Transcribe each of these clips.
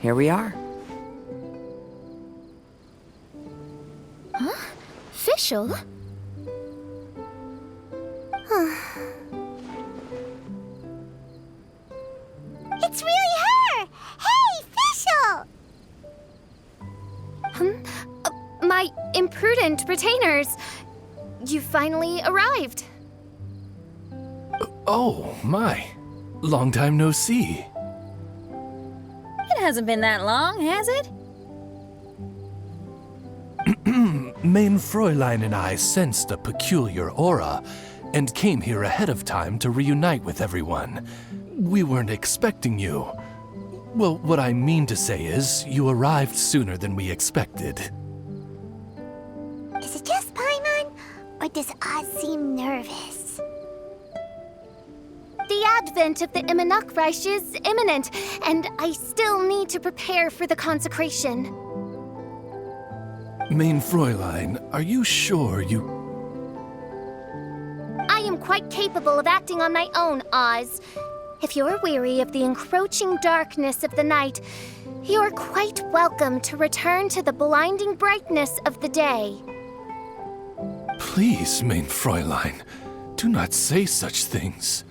here we are. Huh? Fischl? It's really her! Hey, Fischl! My imprudent retainers. You finally arrived. Oh, my. Long time no see. It hasn't been that long, has it? Main Fräulein and I sensed a peculiar aura and came here ahead of time to reunite with everyone. We weren't expecting you. Well, what I mean to say is, you arrived sooner than we expected. Is it just Paimon, or does Oz seem nervous? The advent of the Immernachtreich is imminent, and I still need to prepare for the consecration. Main Fräulein, are you sure you... I am quite capable of acting on my own, Oz. If you're weary of the encroaching darkness of the night, you're quite welcome to return to the blinding brightness of the day. Please, Main Fräulein, do not say such things.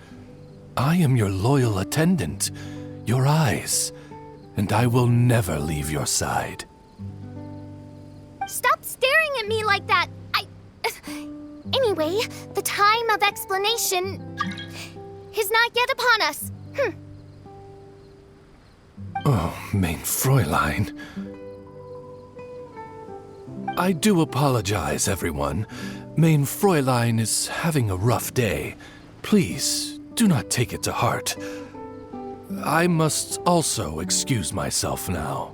I am your loyal attendant, your eyes, and I will never leave your side. Stop staring at me like that! Anyway, the time of explanation is not yet upon us. Oh, Main Fräulein. I do apologize, everyone. Main Fräulein is having a rough day. Please, do not take it to heart. I must also excuse myself now.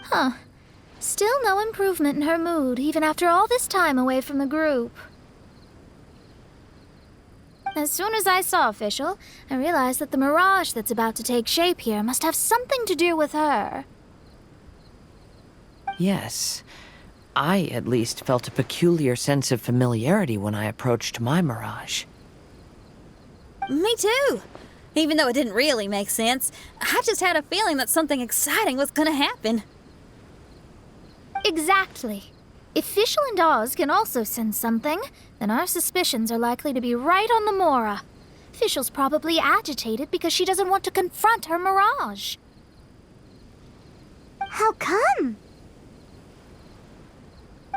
Huh. Still no improvement in her mood, even after all this time away from the group. As soon as I saw Fischl, I realized that the mirage that's about to take shape here must have something to do with her. Yes. I, at least, felt a peculiar sense of familiarity when I approached my mirage. Me too. Even though it didn't really make sense, I just had a feeling that something exciting was gonna happen. Exactly. If Fischl and Oz can also sense something, then our suspicions are likely to be right on the Mora. Fischl's probably agitated because she doesn't want to confront her mirage. How come?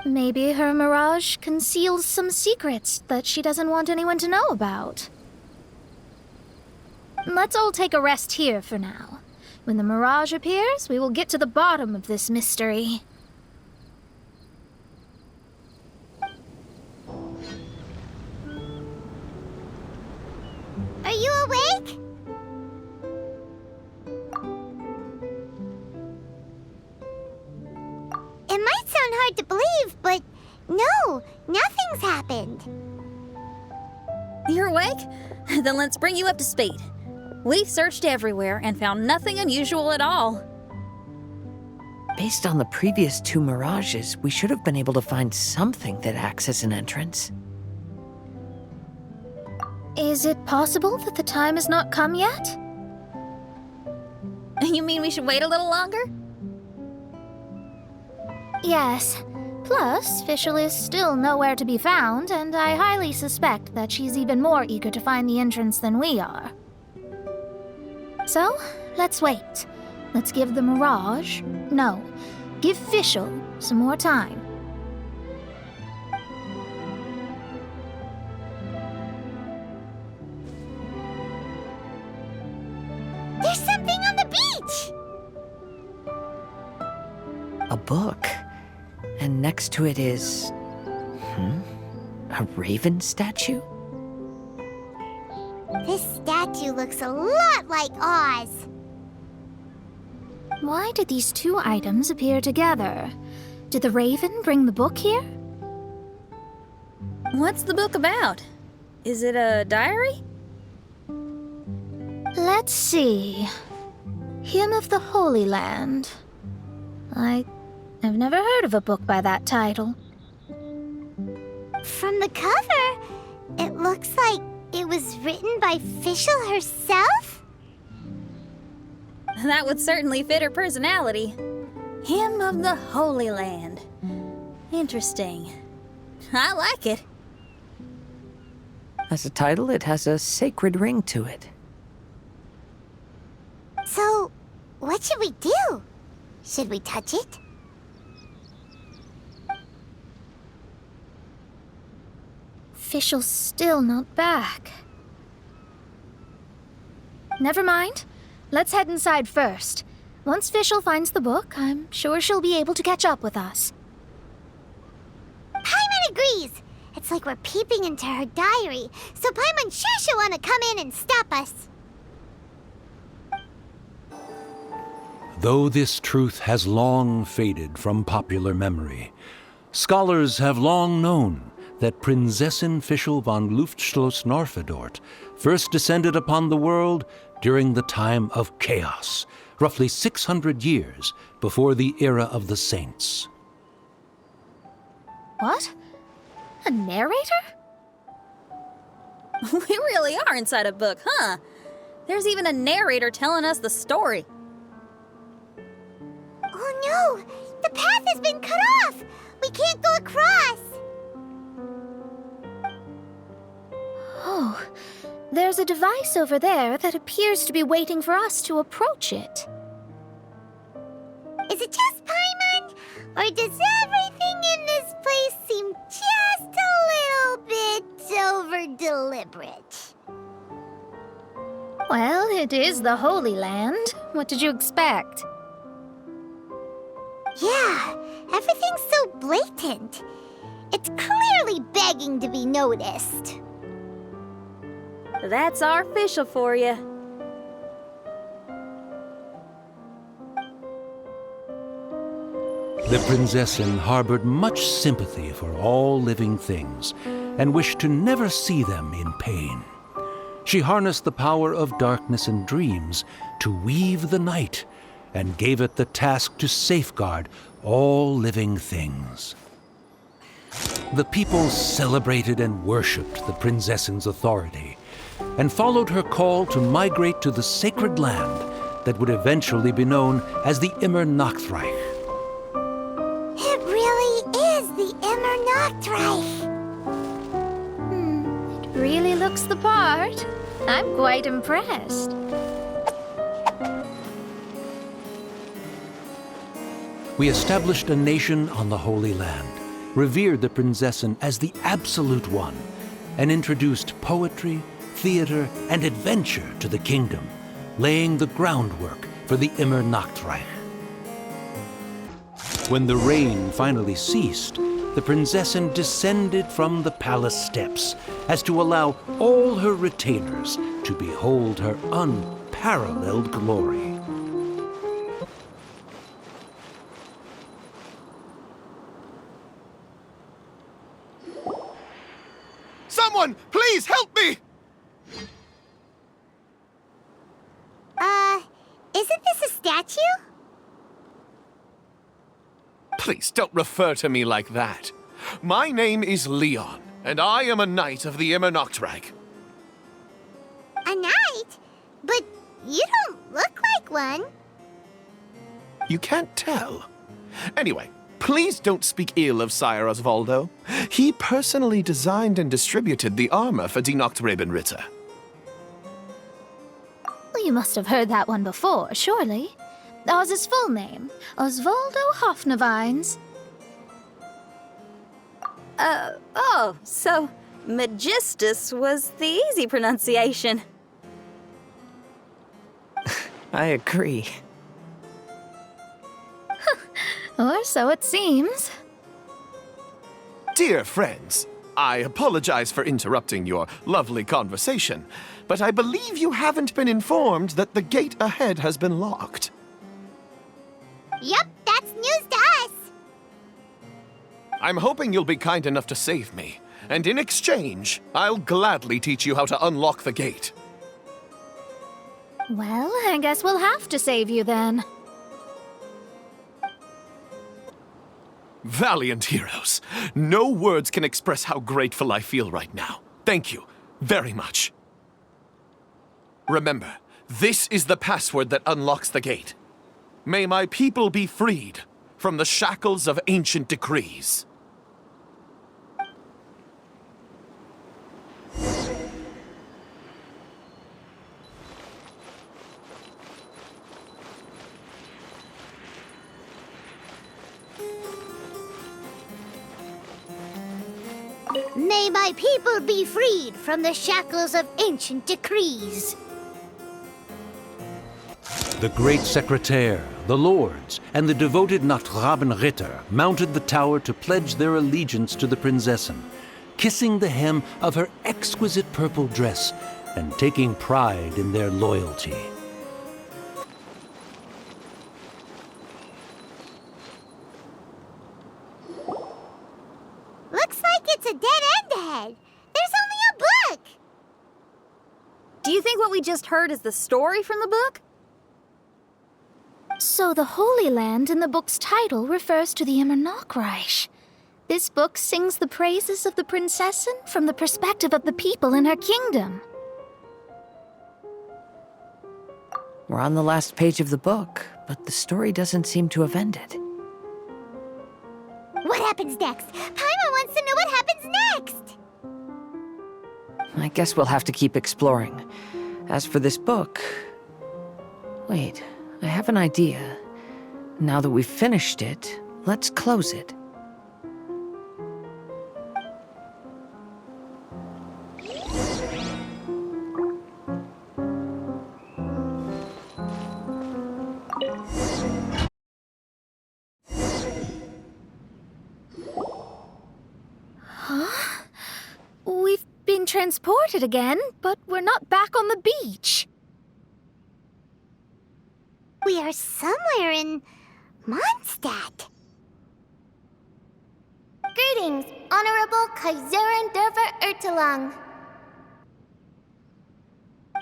Maybe her mirage conceals some secrets that she doesn't want anyone to know about. Let's all take a rest here for now. When the mirage appears, we will get to the bottom of this mystery. Are you awake? It might sound hard to believe, but no, nothing's happened. You're awake? Then let's bring you up to speed. We've searched everywhere and found nothing unusual at all. Based on the previous two mirages, we should have been able to find something that acts as an entrance. Is it possible that the time has not come yet? You mean we should wait a little longer? Yes. Plus, Fischl is still nowhere to be found, and I highly suspect that she's even more eager to find the entrance than we are. So, let's wait. Let's give the Mirage... No, give Fischl some more time. There's something on the beach! A book. And next to it is... a raven statue? This statue looks a lot like Oz. Why did these two items appear together? Did the raven bring the book here? What's the book about? Is it a diary? Let's see. Hymn of the Holy Land. I've never heard of a book by that title. From the cover, it looks like it was written by Fischl herself? That would certainly fit her personality. Hymn of the Holy Land. Interesting. I like it. As a title, it has a sacred ring to it. So, what should we do? Should we touch it? Fischl's still not back. Never mind. Let's head inside first. Once Fischl finds the book, I'm sure she'll be able to catch up with us. Paimon agrees! It's like we're peeping into her diary, so Paimon sure she'll want to come in and stop us. Though this truth has long faded from popular memory, scholars have long known that Prinzessin Fischl von Luftschloss-Norfedort first descended upon the world during the time of chaos, roughly 600 years before the era of the saints. What? A narrator? We really are inside a book, huh? There's even a narrator telling us the story. Oh no! The path has been cut off! We can't go across! Oh, there's a device over there that appears to be waiting for us to approach it. Is it just Paimon? Or does everything in this place seem just a little bit over-deliberate? Well, it is the Holy Land. What did you expect? Yeah, everything's so blatant. It's clearly begging to be noticed. That's our Fischl for you. The Prinzessin harbored much sympathy for all living things and wished to never see them in pain. She harnessed the power of darkness and dreams to weave the night and gave it the task to safeguard all living things. The people celebrated and worshipped the Prinzessin's authority and followed her call to migrate to the sacred land that would eventually be known as the Immernachtreich. It really is the Immernachtreich. It really looks the part. I'm quite impressed. We established a nation on the Holy Land, revered the Prinzessin as the absolute one, and introduced poetry, theater, and adventure to the kingdom, laying the groundwork for the Immernachtreich. When the rain finally ceased, the Prinzessin descended from the palace steps as to allow all her retainers to behold her unparalleled glory. Someone, please help me! Isn't this a statue? Please don't refer to me like that. My name is Leon, and I am a knight of the Immernachtreich. A knight? But you don't look like one. You can't tell. Anyway, please don't speak ill of Sire Osvaldo. He personally designed and distributed the armor for Die Nachtrebenritter. Well, you must have heard that one before, surely. Oz's full name, Osvaldo Hofnevines. Oh, so Magistus was the easy pronunciation. I agree. Or so it seems. Dear friends, I apologize for interrupting your lovely conversation, but I believe you haven't been informed that the gate ahead has been locked. Yep, that's news to us. I'm hoping you'll be kind enough to save me, and in exchange, I'll gladly teach you how to unlock the gate. Well, I guess we'll have to save you then. Valiant heroes. No words can express how grateful I feel right now. Thank you very much. Remember, This is the password that unlocks the gate. May my people be freed from the shackles of ancient decrees. May my people be freed from the shackles of ancient decrees. The great secretaire, the lords, and the devoted Nachtrabenritter mounted the tower to pledge their allegiance to the Prinzessin, kissing the hem of her exquisite purple dress and taking pride in their loyalty. Looks like it's a dead end ahead. There's only a book. Do you think what we just heard is the story from the book? So the Holy Land in the book's title refers to the Immernachtreich. This book sings the praises of the Prinzessin from the perspective of the people in her kingdom. We're on the last page of the book, but the story doesn't seem to have ended. What happens next? Paimon wants to know what happens next. I guess we'll have to keep exploring. As for this book... Wait, I have an idea. Now that we've finished it, let's close it. We've been transported again, but we're not back on the beach. We are somewhere in Mondstadt. Greetings, Honorable Xinyan and Kaedehara.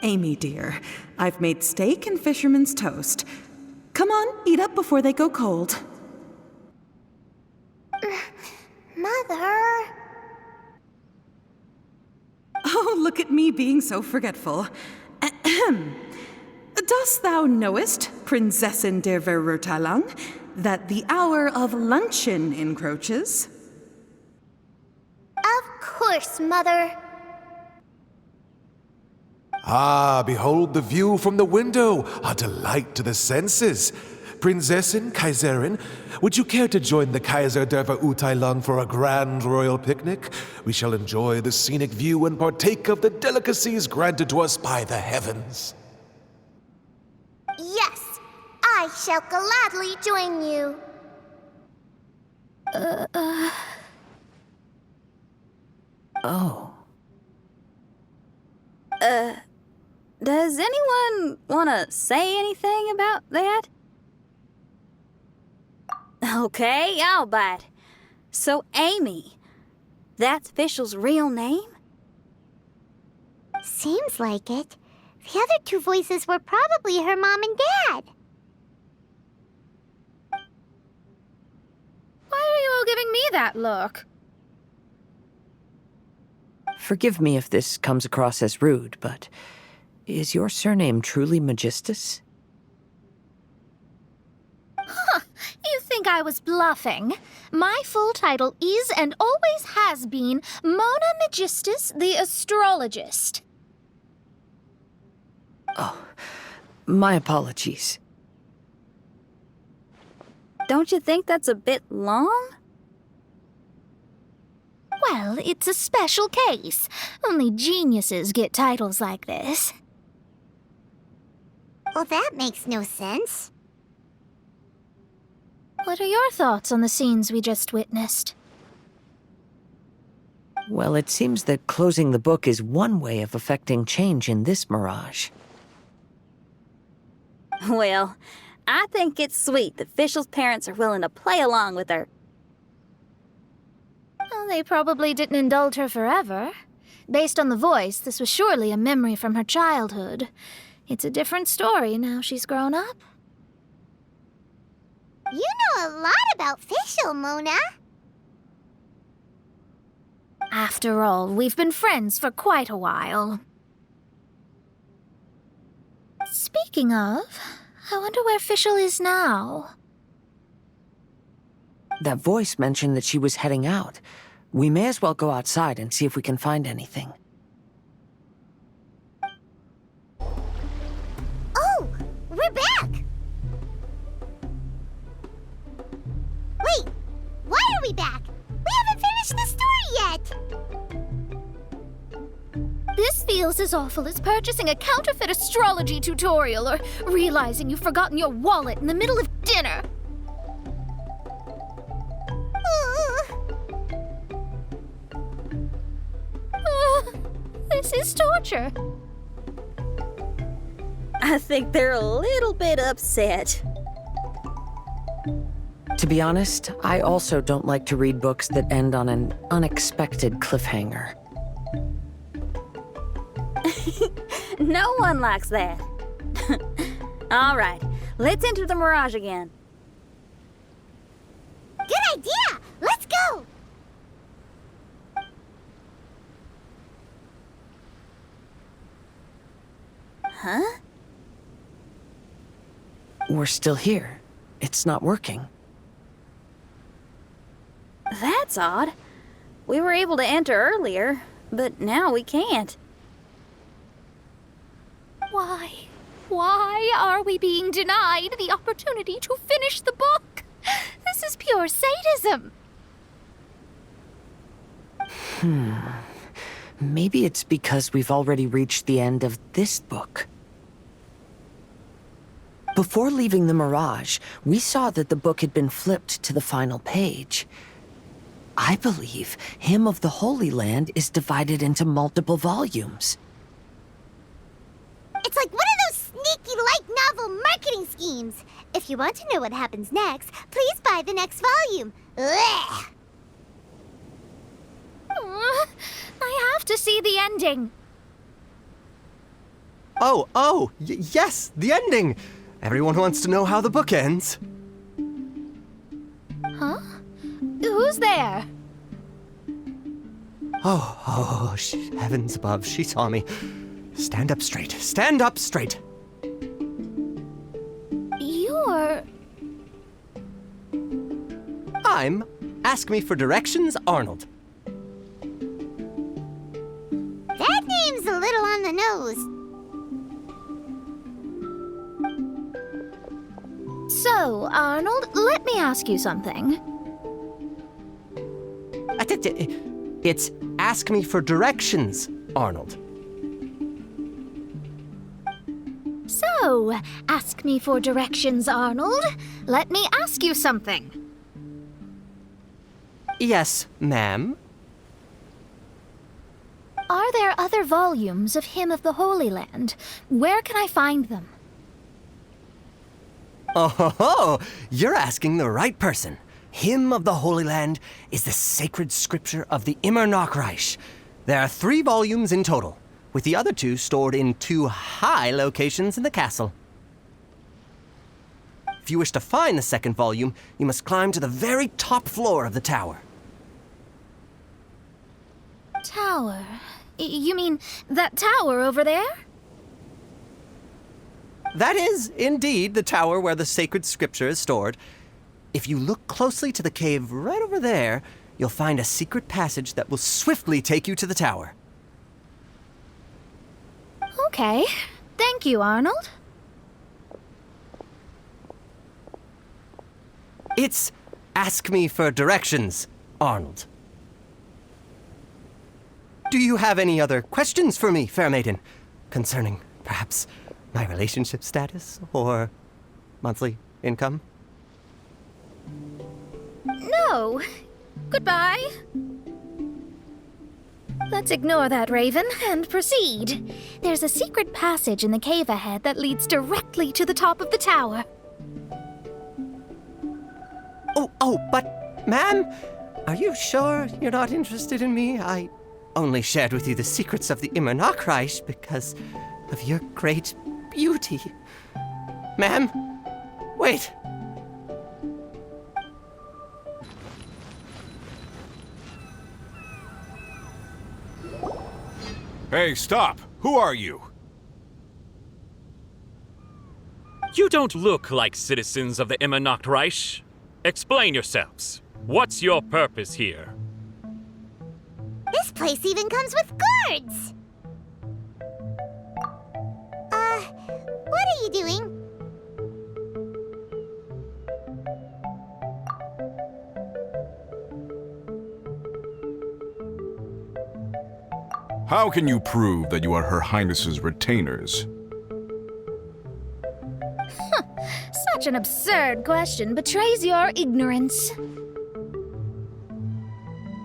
Amy, dear, I've made steak and fisherman's toast. Come on, eat up before they go cold. Mother... Oh, look at me being so forgetful. Ahem. Dost thou knowest, Prinzessin der Verurteilung, that the hour of luncheon encroaches? Of course, Mother. Ah, behold the view from the window, a delight to the senses. Prinzessin, Kaiserin, would you care to join the Kaiser der Verurteilung for a grand royal picnic? We shall enjoy the scenic view and partake of the delicacies granted to us by the heavens. Yes, I shall gladly join you. Oh. Does anyone want to say anything about that? Okay, I'll bite. So, Amy, that's Fischl's real name? Seems like it. The other two voices were probably her mom and dad. Why are you all giving me that look? Forgive me if this comes across as rude, but is your surname truly Magistus? You think I was bluffing? My full title is and always has been Mona Magistus the Astrologist. Oh, my apologies. Don't you think that's a bit long? Well, it's a special case. Only geniuses get titles like this. Well, that makes no sense. What are your thoughts on the scenes we just witnessed? Well, it seems that closing the book is one way of affecting change in this mirage. Well, I think it's sweet that Fischl's parents are willing to play along with her. Well, they probably didn't indulge her forever. Based on the voice, this was surely a memory from her childhood. It's a different story now she's grown up. You know a lot about Fischl, Mona. After all, we've been friends for quite a while. Speaking of, I wonder where Fischl is now. That voice mentioned that she was heading out. We may as well go outside and see if we can find anything. Oh, we're back! Wait, why are we back? We haven't finished the story yet! This feels as awful as purchasing a counterfeit astrology tutorial or realizing you've forgotten your wallet in the middle of dinner. This is torture. I think they're a little bit upset. To be honest, I also don't like to read books that end on an unexpected cliffhanger. No one likes that. All right, let's enter the Mirage again. Good idea! Let's go! Huh? We're still here. It's not working. That's odd. We were able to enter earlier, but now we can't. Why? Why are we being denied the opportunity to finish the book? This is pure sadism. Maybe it's because we've already reached the end of this book. Before leaving the Mirage, we saw that the book had been flipped to the final page. I believe Hymn of the Holy Land is divided into multiple volumes. It's like one of those sneaky light novel marketing schemes. If you want to know what happens next, please buy the next volume. Ugh. I have to see the ending. Yes, the ending! Everyone wants to know how the book ends. Huh? Who's there? Heavens above, she saw me. Stand up straight, stand up straight. You're... I'm Ask Me for Directions, Arnold. That name's a little on the nose. So, Arnold, let me ask you something. It's Ask Me for Directions, Arnold. So, ask me for directions, Arnold. Let me ask you something. Yes, ma'am. Are there other volumes of Hymn of the Holy Land? Where can I find them? Oh, you're asking the right person. Hymn of the Holy Land is the sacred scripture of the Immernachtreich. There are 3 volumes in total, with the other 2 stored in 2 high locations in the castle. If you wish to find the second volume, you must climb to the very top floor of the tower. Tower? You mean that tower over there? That is, indeed, the tower where the sacred scripture is stored. If you look closely to the cave right over there, you'll find a secret passage that will swiftly take you to the tower. Okay. Thank you, Arnold. It's Ask Me for Directions, Arnold. Do you have any other questions for me, fair maiden? Concerning, perhaps, my relationship status or monthly income? No. Goodbye. Let's ignore that, Raven, and proceed. There's a secret passage in the cave ahead that leads directly to the top of the tower. But, ma'am, are you sure you're not interested in me? I only shared with you the secrets of the Immernachtreich because of your great beauty. Ma'am, wait. Hey, stop! Who are you? You don't look like citizens of the Immernachtreich. Explain yourselves. What's your purpose here? This place even comes with guards! What are you doing? How can you prove that you are Her Highness's retainers? Such an absurd question betrays your ignorance.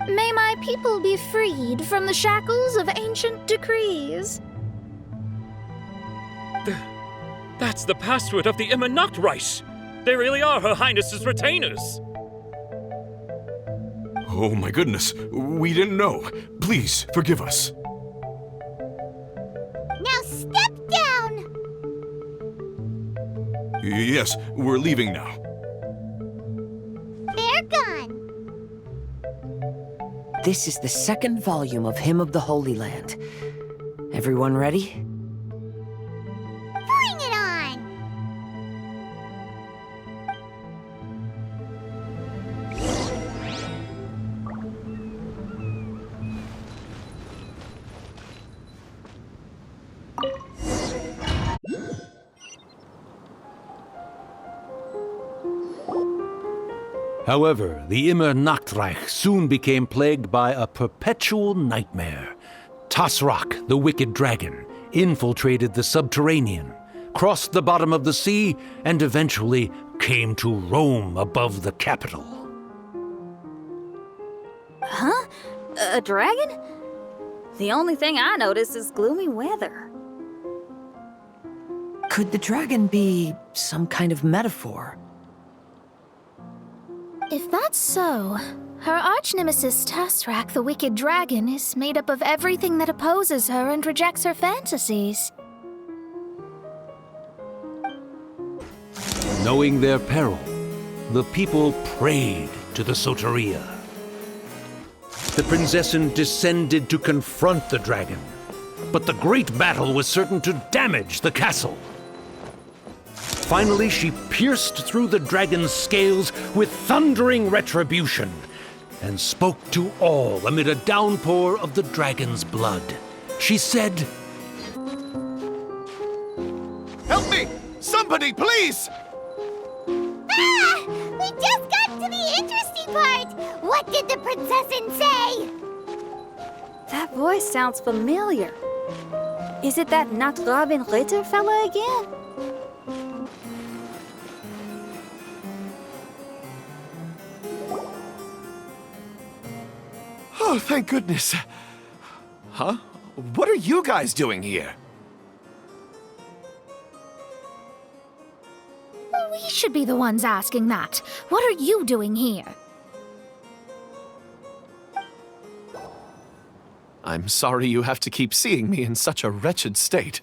May my people be freed from the shackles of ancient decrees. That's the password of the Immernachtreich. They really are Her Highness's retainers. Oh my goodness, we didn't know. Please, forgive us. Now step down! Yes, we're leaving now. They're gone. This is the second volume of Hymn of the Holy Land. Everyone ready? Bring it on! However, the Immernachtreich soon became plagued by a perpetual nightmare. Tasrak, the wicked dragon, infiltrated the subterranean, crossed the bottom of the sea, and eventually came to roam above the capital. Huh? A dragon? The only thing I notice is gloomy weather. Could the dragon be some kind of metaphor? If that's so, her arch-nemesis Tasrak, the wicked dragon, is made up of everything that opposes her and rejects her fantasies. Knowing their peril, the people prayed to the Soteria. The Prinzessin descended to confront the dragon, but the great battle was certain to damage the castle. Finally, she pierced through the dragon's scales with thundering retribution and spoke to all amid a downpour of the dragon's blood. She said, Help me! Somebody, please! Ah! We just got to the interesting part! What did the Prinzessin say? That voice sounds familiar. Is it that Not Robin Ritter fella again? Oh, thank goodness. Huh? What are you guys doing here? We should be the ones asking that. What are you doing here? I'm sorry you have to keep seeing me in such a wretched state.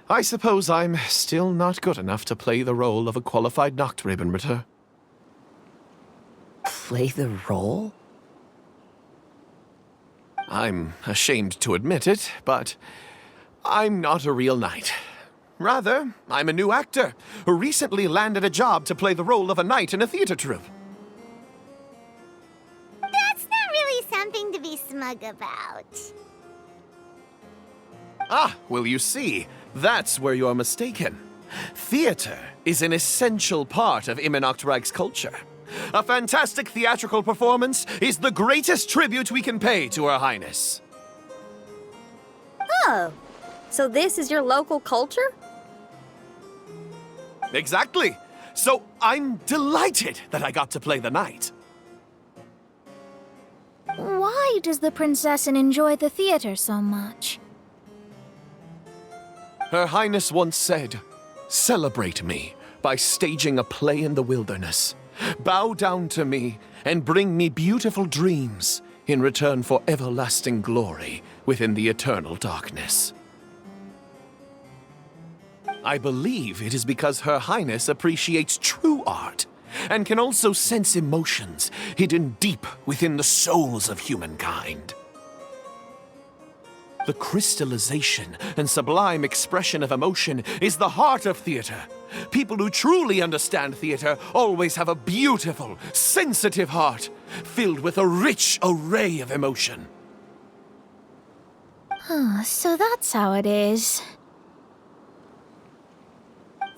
I suppose I'm still not good enough to play the role of a qualified Nachtrebenritter. Play the role? I'm ashamed to admit it, but I'm not a real knight. Rather, I'm a new actor who recently landed a job to play the role of a knight in a theater troupe. That's not really something to be smug about. Ah, well, you see, that's where you're mistaken. Theater is an essential part of Immernachtreich's culture. A fantastic theatrical performance is the greatest tribute we can pay to Her Highness. Oh, so this is your local culture? Exactly. So I'm delighted that I got to play the knight. Why does the Prinzessin enjoy the theater so much? Her Highness once said, "Celebrate me by staging a play in the wilderness. Bow down to me and bring me beautiful dreams in return for everlasting glory within the eternal darkness." I believe it is because Her Highness appreciates true art and can also sense emotions hidden deep within the souls of humankind. The crystallization and sublime expression of emotion is the heart of theater, People who truly understand theater always have a beautiful, sensitive heart, filled with a rich array of emotion. So that's how it is.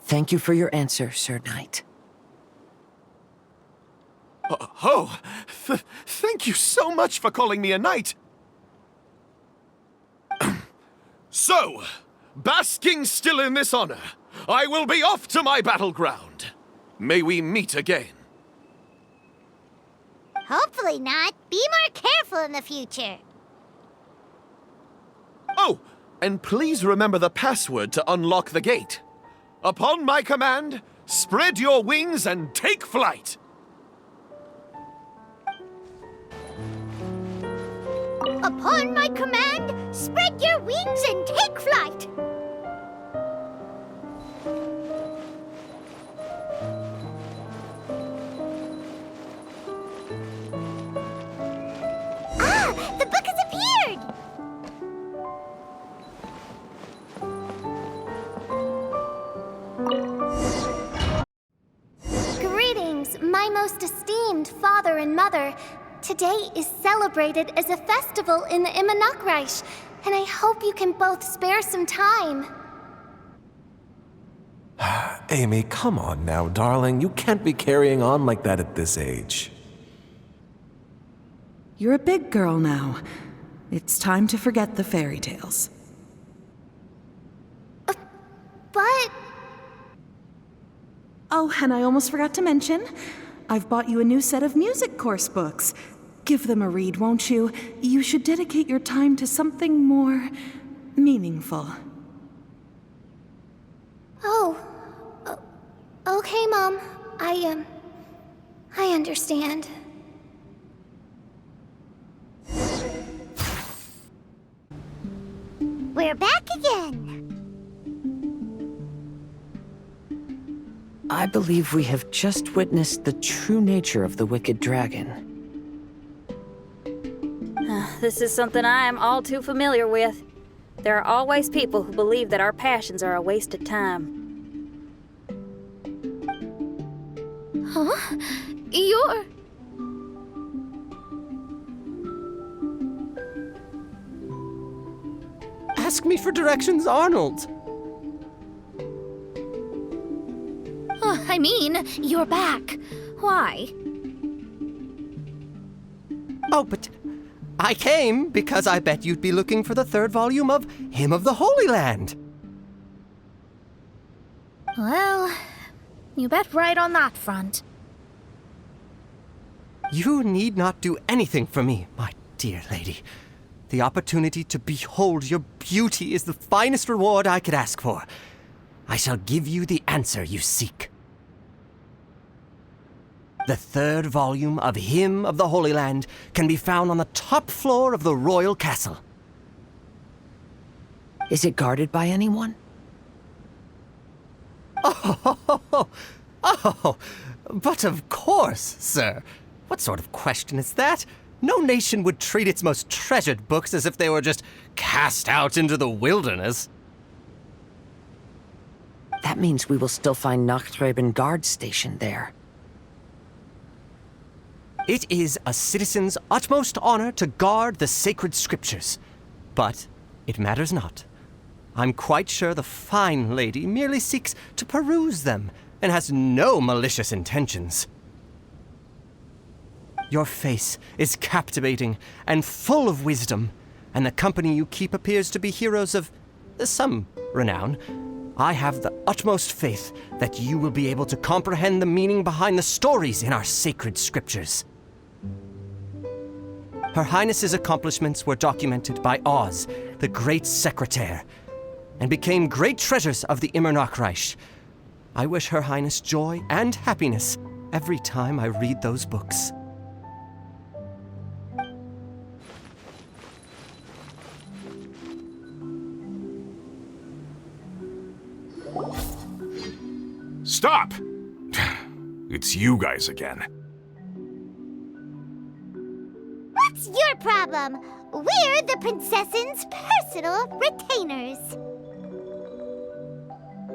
Thank you for your answer, Sir Knight. Thank you so much for calling me a knight. So, basking still in this honor, I will be off to my battleground. May we meet again. Hopefully not. Be more careful in the future. Oh, and please remember the password to unlock the gate. Upon my command, spread your wings and take flight. Upon my command, spread your wings and take flight. Ah, the book has appeared! Greetings, my most esteemed father and mother. Today is celebrated as a festival in the Immernachtreich, and I hope you can both spare some time. Amy, come on now, darling. You can't be carrying on like that at this age. You're a big girl now. It's time to forget the fairy tales. But... Oh, and I almost forgot to mention, I've bought you a new set of music course books. Give them a read, won't you? You should dedicate your time to something more meaningful. Okay, Mom. I understand. We're back again. I believe we have just witnessed the true nature of the wicked dragon. This is something I am all too familiar with. There are always people who believe that our passions are a waste of time. Huh? You're... Ask me for directions, Arnold. I mean, you're back. Why? Oh, but I came because I bet you'd be looking for the third volume of Hymn of the Holy Land. Well, you bet right on that front. You need not do anything for me, my dear lady. The opportunity to behold your beauty is the finest reward I could ask for. I shall give you the answer you seek. The third volume of Hymn of the Holy Land can be found on the top floor of the royal castle. Is it guarded by anyone? Oh, but of course, sir. What sort of question is that? No nation would treat its most treasured books as if they were just cast out into the wilderness. That means we will still find Nachtreibin guard stationed there. It is a citizen's utmost honor to guard the sacred scriptures. But it matters not. I'm quite sure the fine lady merely seeks to peruse them and has no malicious intentions. Your face is captivating and full of wisdom, and the company you keep appears to be heroes of some renown. I have the utmost faith that you will be able to comprehend the meaning behind the stories in our sacred scriptures. Her Highness's accomplishments were documented by Oz, the Great Secretaire, and became great treasures of the Immernachtreich. I wish Her Highness joy and happiness every time I read those books. Stop! It's you guys again. What's your problem? We're the princess's personal retainers.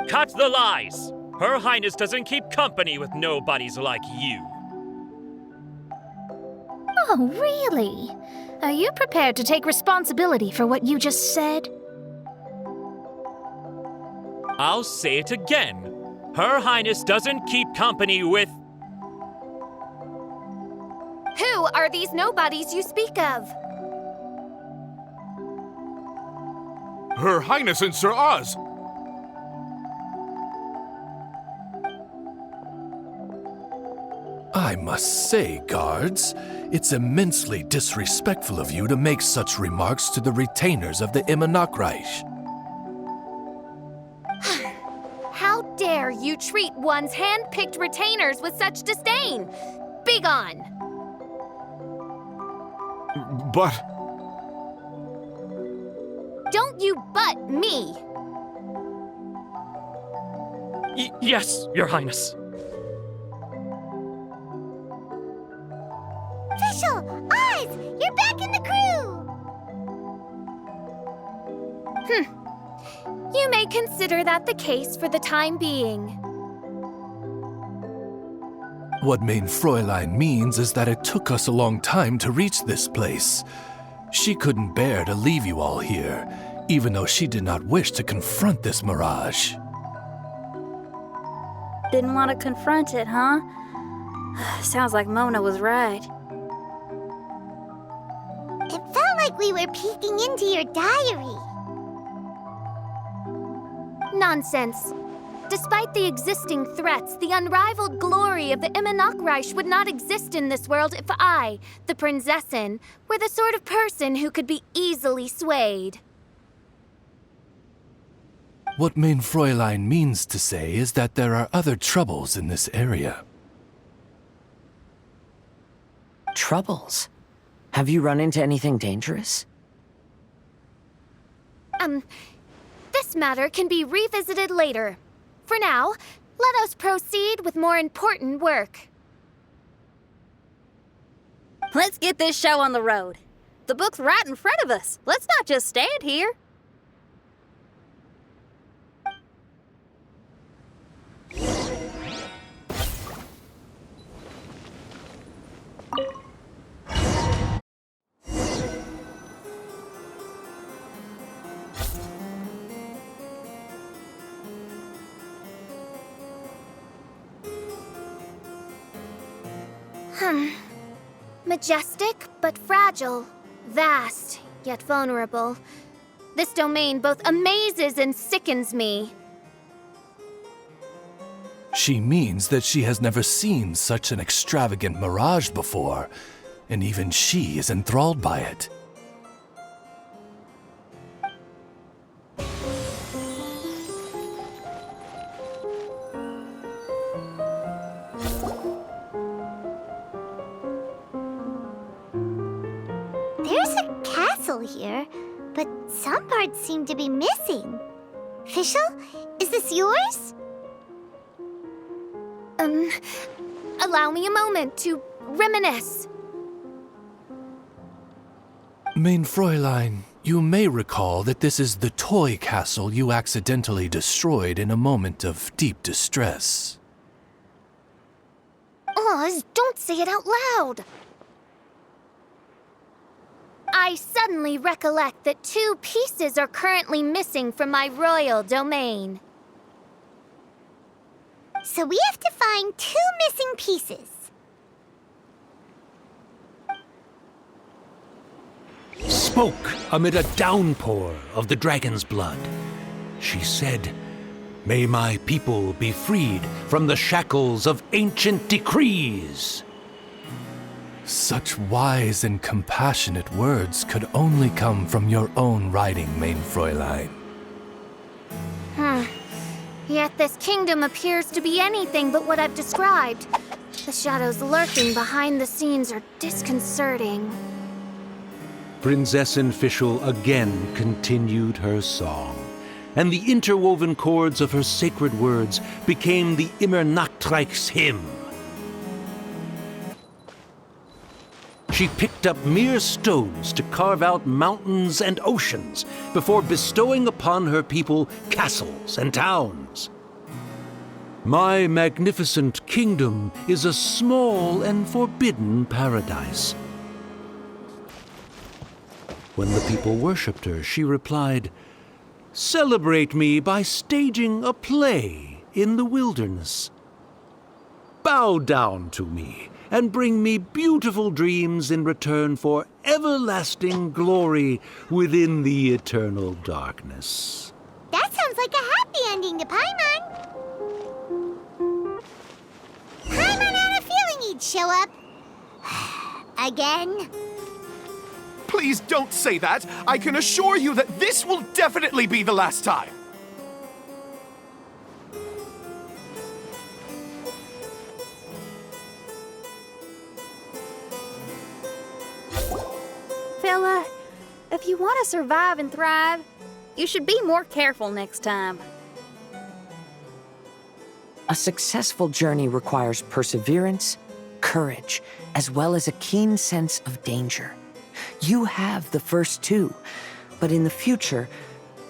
Cut the lies! Her Highness doesn't keep company with nobodies like you. Oh, really? Are you prepared to take responsibility for what you just said? I'll say it again. Her Highness doesn't keep company with... Who are these nobodies you speak of? Her Highness and Sir Oz! I must say, guards, it's immensely disrespectful of you to make such remarks to the retainers of the Immernachtreich. How dare you treat one's hand-picked retainers with such disdain? Begone! But... Don't you butt me! Yes, Your Highness. Fischl! Oz! You're back in the crew! You may consider that the case for the time being. What Mein Fräulein means is that it took us a long time to reach this place. She couldn't bear to leave you all here, even though she did not wish to confront this mirage. Didn't want to confront it, huh? Sounds like Mona was right. It felt like we were peeking into your diary. Nonsense. Despite the existing threats, the unrivaled glory of the Immernachtreich would not exist in this world if I, the Prinzessin, were the sort of person who could be easily swayed. What Mein Fräulein means to say is that there are other troubles in this area. Troubles? Have you run into anything dangerous? This matter can be revisited later. For now, let us proceed with more important work. Let's get this show on the road. The book's right in front of us. Let's not just stand here. Majestic, but fragile. Vast, yet vulnerable. This domain both amazes and sickens me. She means that she has never seen such an extravagant mirage before, and even she is enthralled by it. There's a castle here, but some parts seem to be missing. Fischl, is this yours? Allow me a moment to reminisce. Mein Fräulein, you may recall that this is the toy castle you accidentally destroyed in a moment of deep distress. Oz, don't say it out loud. I suddenly recollect that 2 pieces are currently missing from my royal domain. So we have to find 2 missing pieces. Spoke amid a downpour of the dragon's blood. She said, "May my people be freed from the shackles of ancient decrees." Such wise and compassionate words could only come from your own writing, Mein Fräulein. Yet this kingdom appears to be anything but what I've described. The shadows lurking behind the scenes are disconcerting. Prinzessin Fischl again continued her song, and the interwoven chords of her sacred words became the Immernachtreich's hymn. She picked up mere stones to carve out mountains and oceans before bestowing upon her people castles and towns. My magnificent kingdom is a small and forbidden paradise. When the people worshipped her, she replied, "Celebrate me by staging a play in the wilderness. Bow down to me and bring me beautiful dreams in return for everlasting glory within the eternal darkness." That sounds like a happy ending to Paimon. Paimon had a feeling he'd show up. Again? Please don't say that. I can assure you that this will definitely be the last time. Fella, if you want to survive and thrive, you should be more careful next time. A successful journey requires perseverance, courage, as well as a keen sense of danger. You have the first two, but in the future,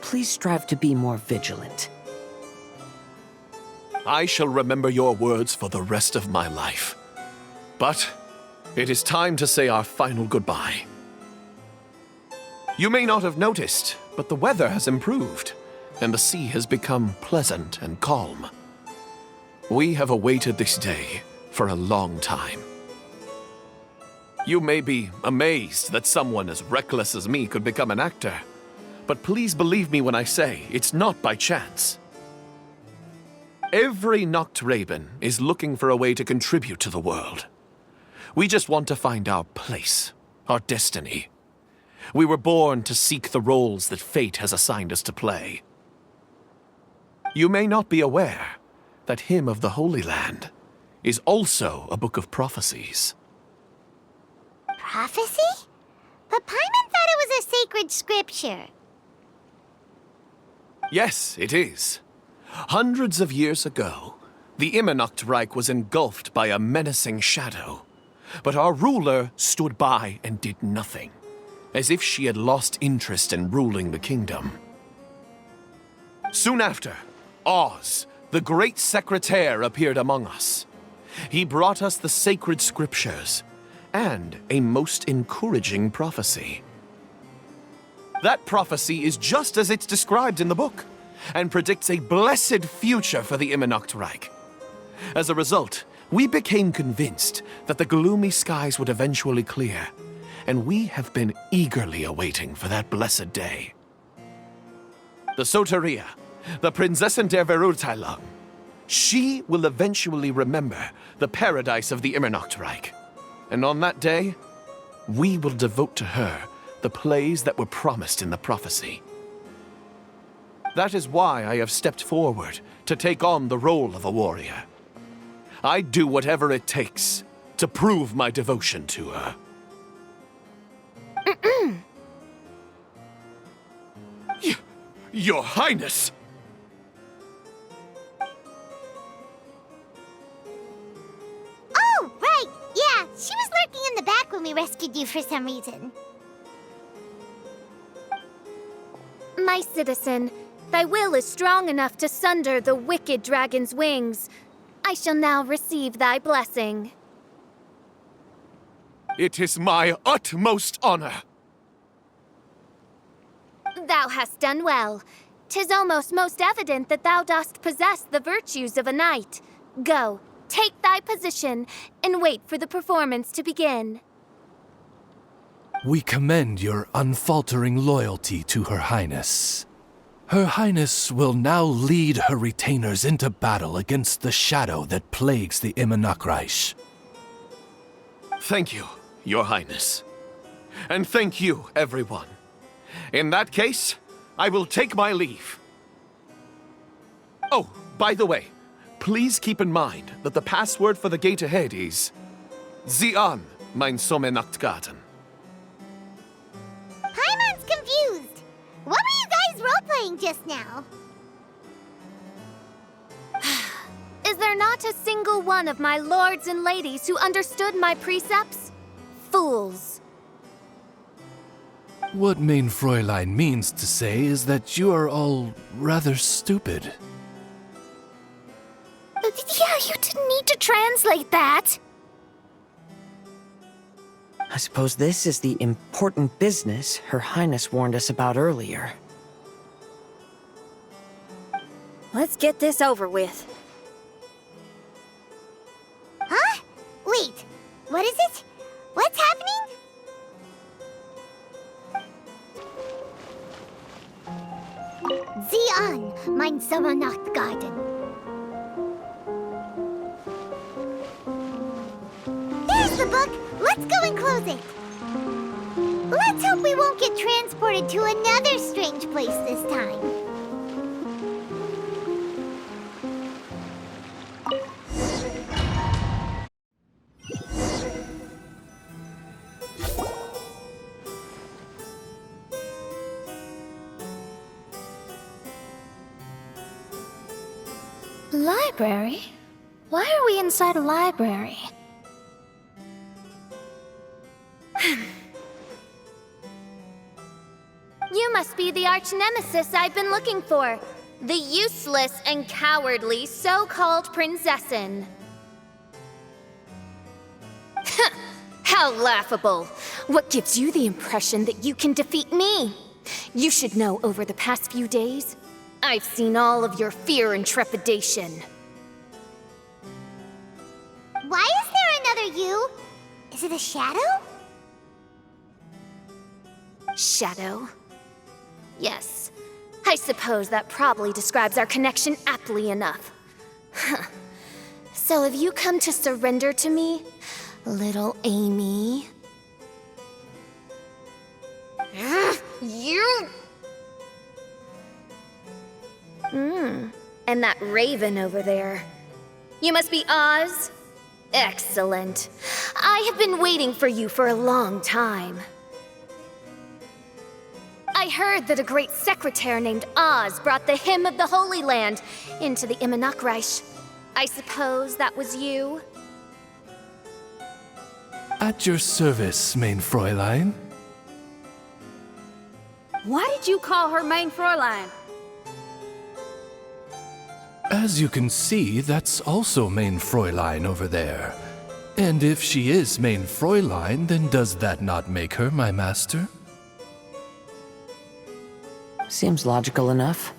please strive to be more vigilant. I shall remember your words for the rest of my life. But it is time to say our final goodbye. You may not have noticed, but the weather has improved, and the sea has become pleasant and calm. We have awaited this day for a long time. You may be amazed that someone as reckless as me could become an actor, but please believe me when I say it's not by chance. Every Nachtraben is looking for a way to contribute to the world. We just want to find our place, our destiny. We were born to seek the roles that fate has assigned us to play. You may not be aware that Hymn of the Holy Land is also a book of prophecies. Prophecy? But Paimon thought it was a sacred scripture. Yes, it is. Hundreds of years ago, the Immernachtreich was engulfed by a menacing shadow. But our ruler stood by and did nothing, as if she had lost interest in ruling the kingdom. Soon after, Oz, the great secretaire, appeared among us. He brought us the sacred scriptures and a most encouraging prophecy. That prophecy is just as it's described in the book, and predicts a blessed future for the Immernachtreich. As a result, we became convinced that the gloomy skies would eventually clear, and we have been eagerly awaiting for that blessed day. The Soteria, the Prinzessin der Verurteilung, she will eventually remember the paradise of the Immernachtreich, and on that day, we will devote to her the plays that were promised in the prophecy. That is why I have stepped forward to take on the role of a warrior. I'd do whatever it takes to prove my devotion to her. Your Highness! Oh, right! Yeah, she was lurking in the back when we rescued you for some reason. My citizen, thy will is strong enough to sunder the wicked dragon's wings. I shall now receive thy blessing. It is my utmost honor. Thou hast done well. 'Tis almost most evident that thou dost possess the virtues of a knight. Go, take thy position, and wait for the performance to begin. We commend your unfaltering loyalty to Her Highness. Her Highness will now lead her retainers into battle against the shadow that plagues the Immernachtreich. Thank you, Your Highness. And thank you, everyone. In that case, I will take my leave. Oh, by the way, please keep in mind that the password for the gate ahead is Zian, mein Sommernachtgarten. Paimon's confused. What were you guys role-playing just now? Is there not a single one of my lords and ladies who understood my precepts? Fools. What Mein Fräulein means to say is that you are all rather stupid. Yeah, you didn't need to translate that. I suppose this is the important business Her Highness warned us about earlier. Let's get this over with. Huh? Wait, what is it? What's happening? Zion, mein Sommernachtgarten. There's the book. Let's go and close it. Let's hope we won't get transported to another strange place this time. Library? Why are we inside a library? You must be the arch-nemesis I've been looking for. The useless and cowardly so-called Prinzessin. How laughable! What gives you the impression that you can defeat me? You should know over the past few days, I've seen all of your fear and trepidation. Why is there another you? Is it a shadow? Shadow? Yes. I suppose that probably describes our connection aptly enough. So have you come to surrender to me, little Amy? You... And that raven over there. You must be Oz? Excellent. I have been waiting for you for a long time. I heard that a great secretary named Oz brought the Hymn of the Holy Land into the Immernachtreich. I suppose that was you? At your service, mein Fräulein. Why did you call her Mein Fräulein? As you can see, that's also mein Fräulein over there. And if she is mein Fräulein, then does that not make her my master? Seems logical enough.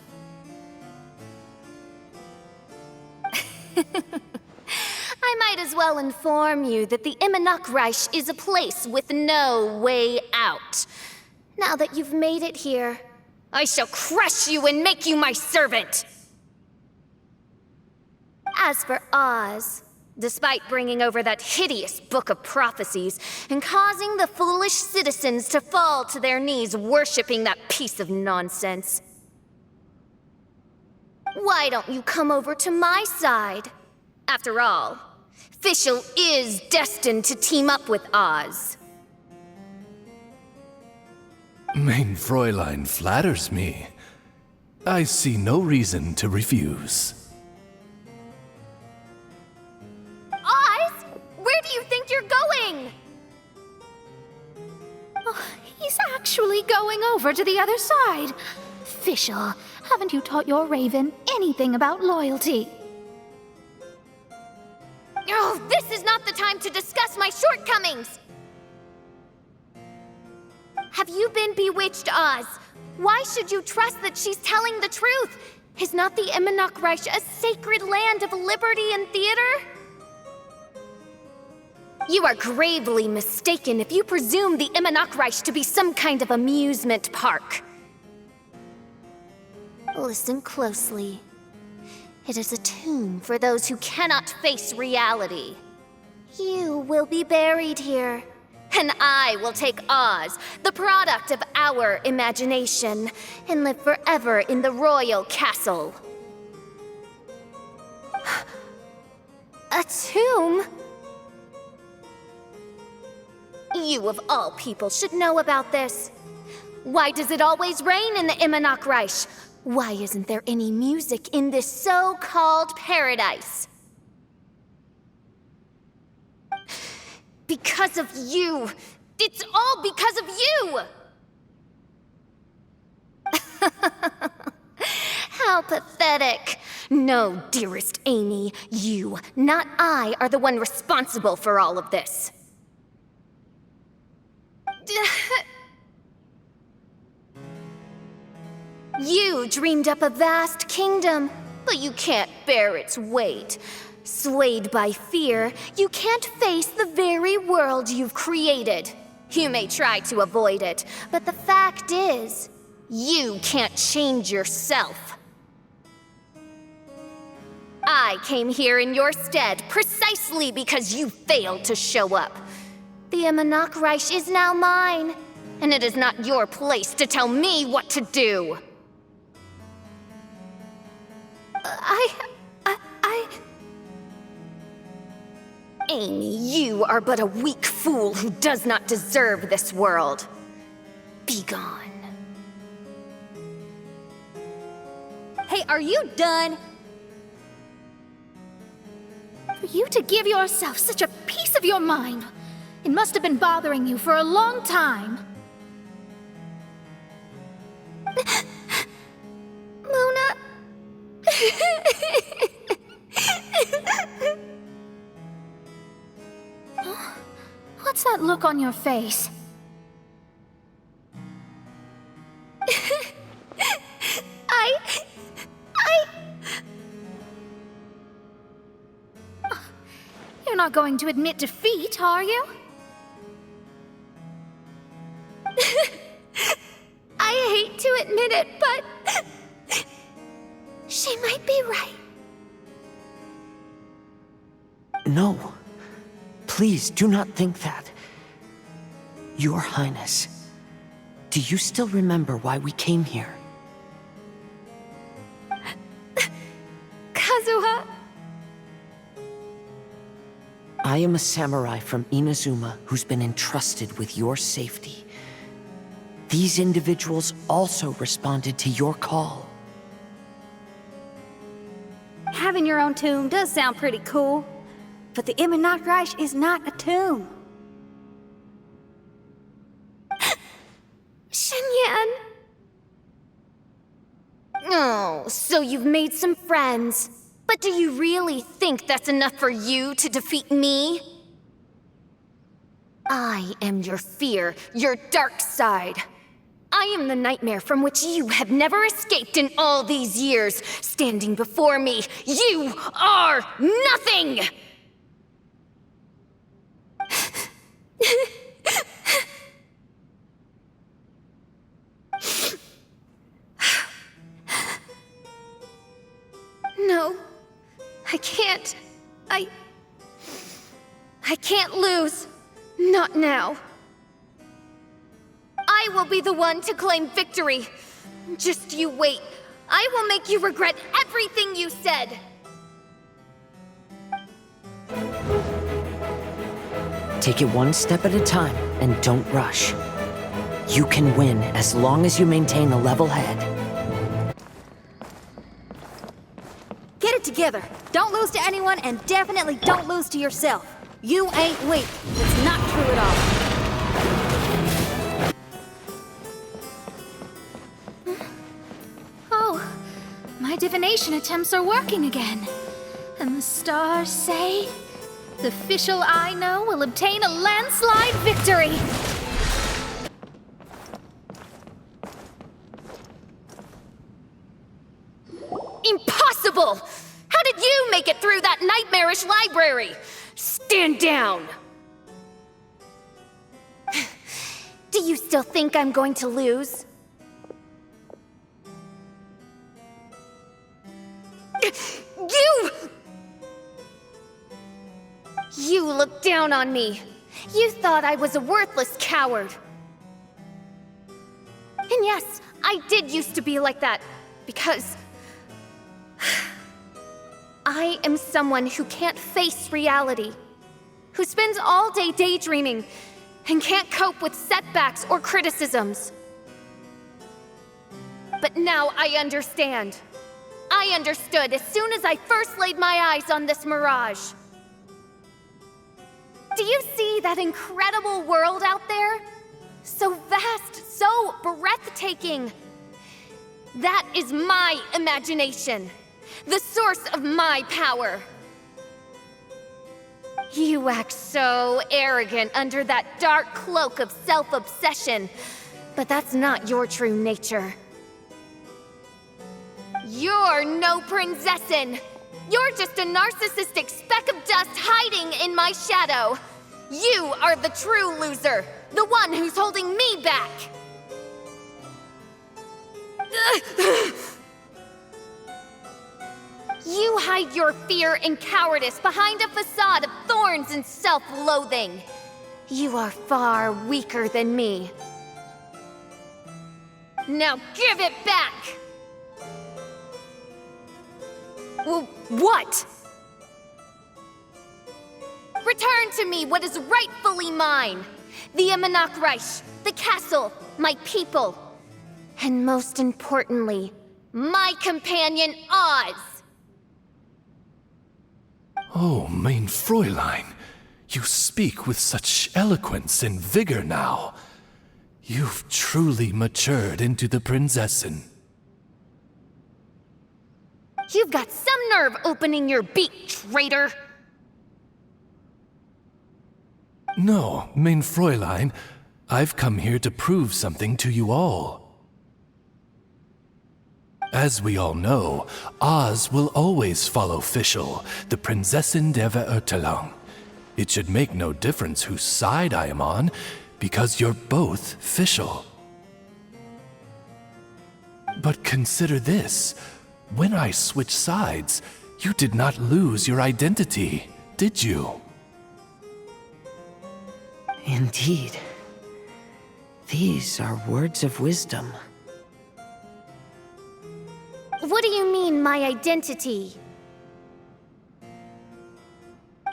I might as well inform you that the Immernachtreich is a place with no way out. Now that you've made it here, I shall crush you and make you my servant! As for Oz, despite bringing over that hideous book of prophecies and causing the foolish citizens to fall to their knees worshipping that piece of nonsense, why don't you come over to my side? After all, Fischl is destined to team up with Oz. Mein Fräulein flatters me. I see no reason to refuse. Oz? Where do you think you're going? Oh, he's actually going over to the other side. Fischl, haven't you taught your raven anything about loyalty? Oh, this is not the time to discuss my shortcomings! Have you been bewitched, Oz? Why should you trust that she's telling the truth? Is not the Immernachtreich a sacred land of liberty and theater? You are gravely mistaken if you presume the Immernachtreich to be some kind of amusement park. Listen closely. It is a tomb for those who cannot face reality. You will be buried here, and I will take Oz, the product of our imagination, and live forever in the royal castle. A tomb? You of all people should know about this. Why does it always rain in the Immernachtreich? Why isn't there any music in this so-called paradise? Because of you! It's all because of you! How pathetic. No, dearest Amy, you, not I, are the one responsible for all of this. You dreamed up a vast kingdom, but you can't bear its weight. Swayed by fear, you can't face the very world you've created. You may try to avoid it, but the fact is, you can't change yourself. I came here in your stead precisely because you failed to show up. The Immernachtreich is now mine, and it is not your place to tell me what to do. Amy, you are but a weak fool who does not deserve this world. Be gone. Hey, are you done? For you to give yourself such a piece of your mind, it must have been bothering you for a long time. Luna. What's that look on your face? You're not going to admit defeat, are you? I hate to admit it, but she might be right. No. Please, do not think that. Your Highness, do you still remember why we came here? Kazuha. I am a samurai from Inazuma who's been entrusted with your safety. These individuals also responded to your call. Having your own tomb does sound pretty cool, but the Immernachtreich is not a tomb. Xinyan! Oh, so you've made some friends. But do you really think that's enough for you to defeat me? I am your fear, your dark side. I am the nightmare from which you have never escaped in all these years. Standing before me, you are nothing! No, I can't. I can't lose. Not now. I will be the one to claim victory. Just you wait. I will make you regret everything you said. Take it one step at a time, and don't rush. You can win as long as you maintain a level head. Get it together. Don't lose to anyone, and definitely don't lose to yourself. You ain't weak. It's not true at all. Oh, my divination attempts are working again. And the stars say the Fischl I know will obtain a landslide victory. Impossible! How did you make it through that nightmarish library? Stand down! Do you still think I'm going to lose? You looked down on me. You thought I was a worthless coward. And yes, I did used to be like that, because I am someone who can't face reality, who spends all day daydreaming and can't cope with setbacks or criticisms. But now I understand. I understood as soon as I first laid my eyes on this mirage. Do you see that incredible world out there? So vast, so breathtaking. That is my imagination. the source of my power. You act so arrogant under that dark cloak of self-obsession, but that's not your true nature. You're no princessin! You're just a narcissistic speck of dust hiding in my shadow! You are the true loser, the one who's holding me back! You hide your fear and cowardice behind a facade of thorns and self-loathing. You are far weaker than me. Now give it back! What? Return to me what is rightfully mine. The Immernachtreich, the castle, my people. And most importantly, my companion Oz. Oh, mein Fräulein, you speak with such eloquence and vigor now. You've truly matured into the Prinzessin. You've got some nerve opening your beak, traitor! No, mein Fräulein, I've come here to prove something to you all. As we all know, Oz will always follow Fischl, the Prinzessin der Verurteilung. It should make no difference whose side I am on, because you're both Fischl. But consider this. When I switched sides, you did not lose your identity, did you? Indeed. These are words of wisdom. What do you mean, my identity?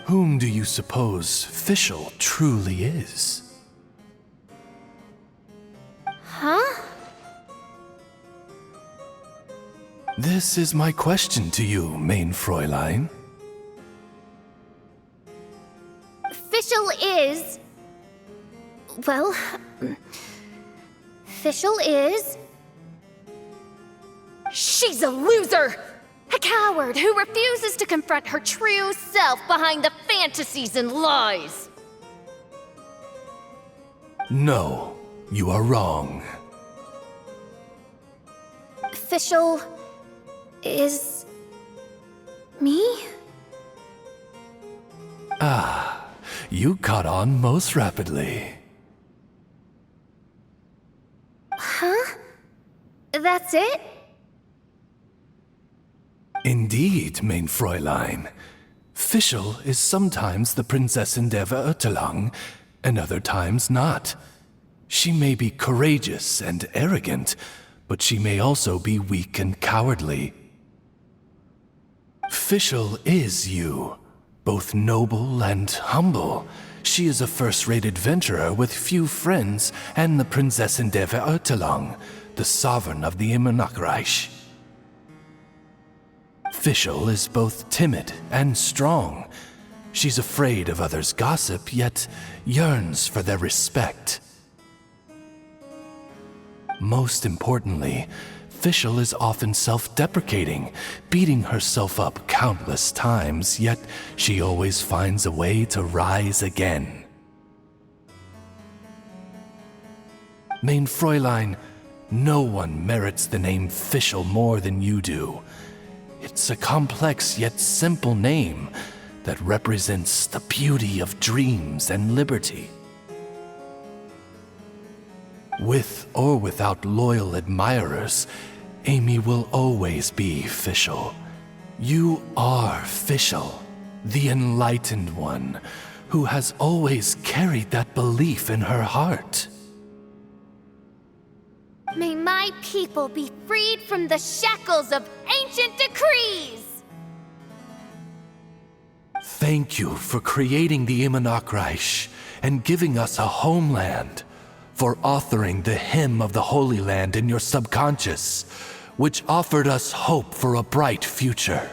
Whom do you suppose Fischl truly is? Huh? This is my question to you, mein Fräulein. Fischl is... Well... Fischl is... She's a loser! A coward who refuses to confront her true self behind the fantasies and lies! No, you are wrong. Fischl... is... me? Ah, you caught on most rapidly. Huh? That's it? Indeed, mein Fräulein. Fischl is sometimes the Prinzessin der Verurteilung, and other times not. She may be courageous and arrogant, but she may also be weak and cowardly. Fischl is you, both noble and humble. She is a first-rate adventurer with few friends and the Prinzessin der Verurteilung, the sovereign of the Immernachtreich. Fischl is both timid and strong. She's afraid of others' gossip, yet yearns for their respect. Most importantly, Fischl is often self-deprecating, beating herself up countless times, yet she always finds a way to rise again. Mein Fräulein, no one merits the name Fischl more than you do. It's a complex yet simple name that represents the beauty of dreams and liberty. With or without loyal admirers, Amy will always be Fischl. You are Fischl, the enlightened one, who has always carried that belief in her heart. May my people be freed from the shackles of ancient decrees! Thank you for creating the Immernachtreich and giving us a homeland, for authoring the hymn of the Holy Land in your subconscious, which offered us hope for a bright future.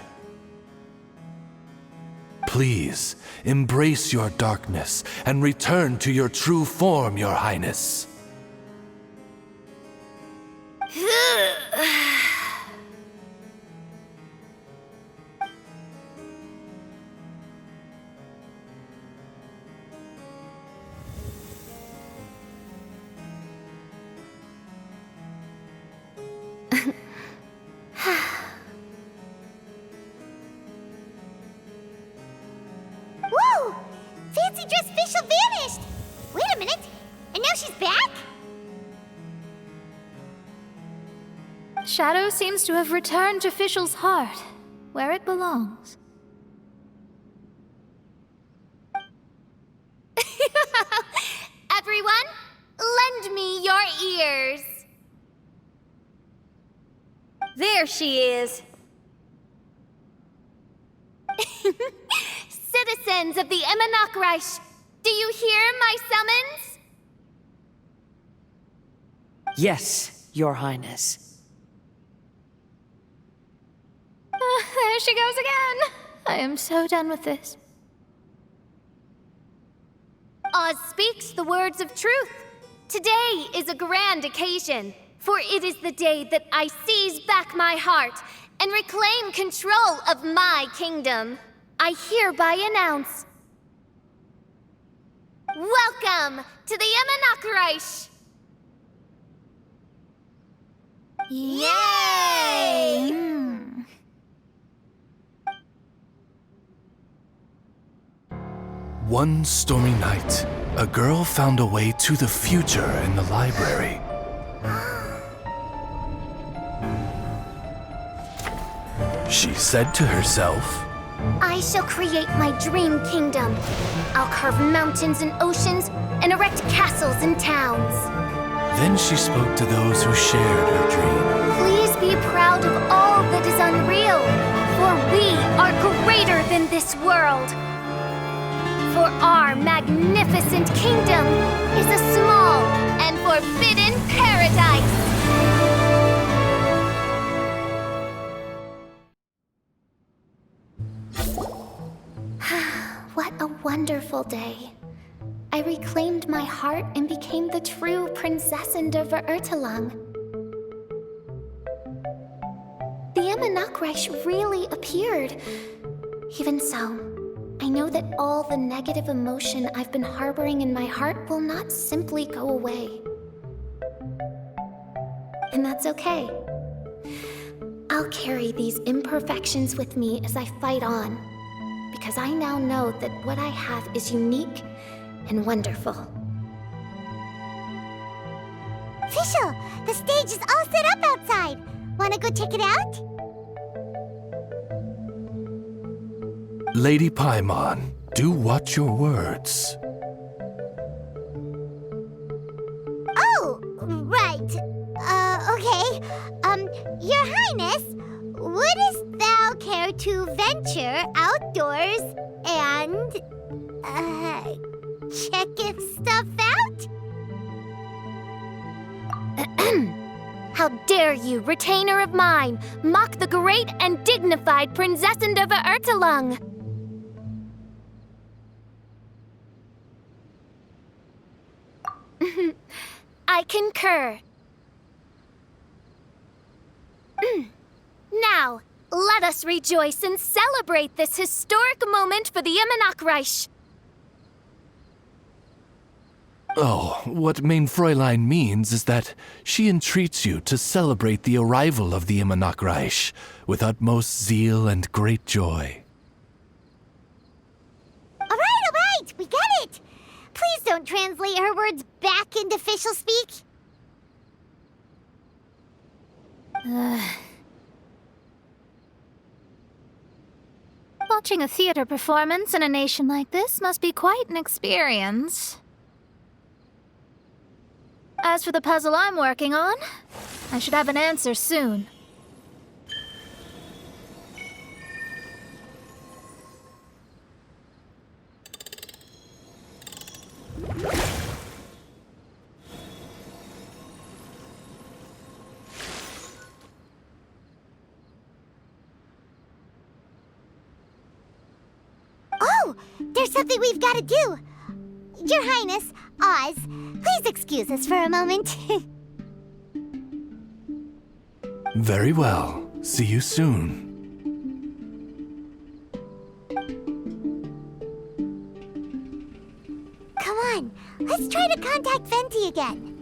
Please, embrace your darkness and return to your true form, Your Highness. dress Fischl vanished! Wait a minute, and now she's back? Shadow seems to have returned to Fischl's heart, where it belongs. Everyone, lend me your ears. There she is. Citizens of the Immernachtreich, do you hear my summons? Yes, Your Highness. There she goes again. I am so done with this. Oz speaks the words of truth. Today is a grand occasion, for it is the day that I seize back my heart and reclaim control of my kingdom. I hereby announce... Welcome to the Immernachtreich! Yay! One stormy night, a girl found a way to the future in the library. She said to herself, I shall create my dream kingdom. I'll carve mountains and oceans and erect castles and towns. Then she spoke to those who shared her dream. Please be proud of all that is unreal, for we are greater than this world. For our magnificent kingdom is a small and forbidden paradise. What a wonderful day. I reclaimed my heart and became the true Prinzessin der Verurteilung. The Immernachtreich really appeared. Even so, I know that all the negative emotion I've been harboring in my heart will not simply go away. And that's okay. I'll carry these imperfections with me as I fight on, because I now know that what I have is unique and wonderful. Fischl, the stage is all set up outside. Wanna go check it out? Lady Paimon, do watch your words. Oh, right. Okay. Your Highness, wouldst thou care to venture outdoors and, checketh stuff out? How dare you, retainer of mine, mock the great and dignified Prinzessin der Verurteilung! I concur. Now, let us rejoice and celebrate this historic moment for the Immernachtreich. Oh, what Mein Fräulein means is that she entreats you to celebrate the arrival of the Immernachtreich with utmost zeal and great joy. All right, we get it. Please don't translate her words back into Fischl speak. Watching a theater performance in a nation like this must be quite an experience. As for the puzzle I'm working on, I should have an answer soon. Oh, there's something we've got to do. Your Highness, Oz, please excuse us for a moment. Very well. See you soon. Come on, let's try to contact Venti again.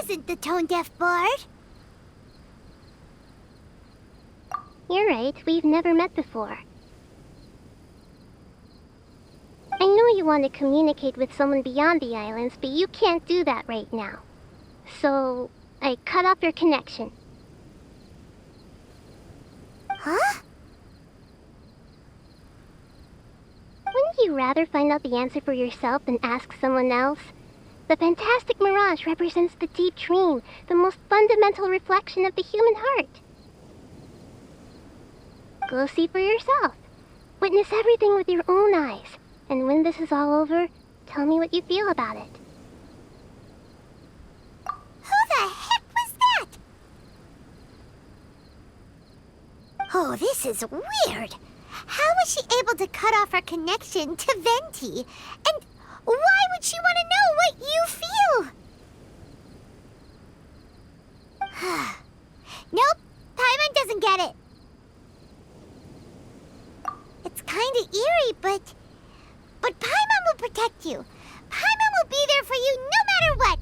isn't the tone-deaf bard. You're right, we've never met before. I know you want to communicate with someone beyond the islands, but you can't do that right now. So, I cut off your connection. Huh? Wouldn't you rather find out the answer for yourself than ask someone else? The fantastic mirage represents the deep dream, the most fundamental reflection of the human heart. Go see for yourself. Witness everything with your own eyes. And when this is all over, tell me what you feel about it. Who the heck was that? Oh, this is weird. How was she able to cut off her connection to Venti? And why would she want to know what you feel? Nope, Paimon doesn't get it. It's kinda eerie, but Paimon will protect you. Paimon will be there for you no matter what.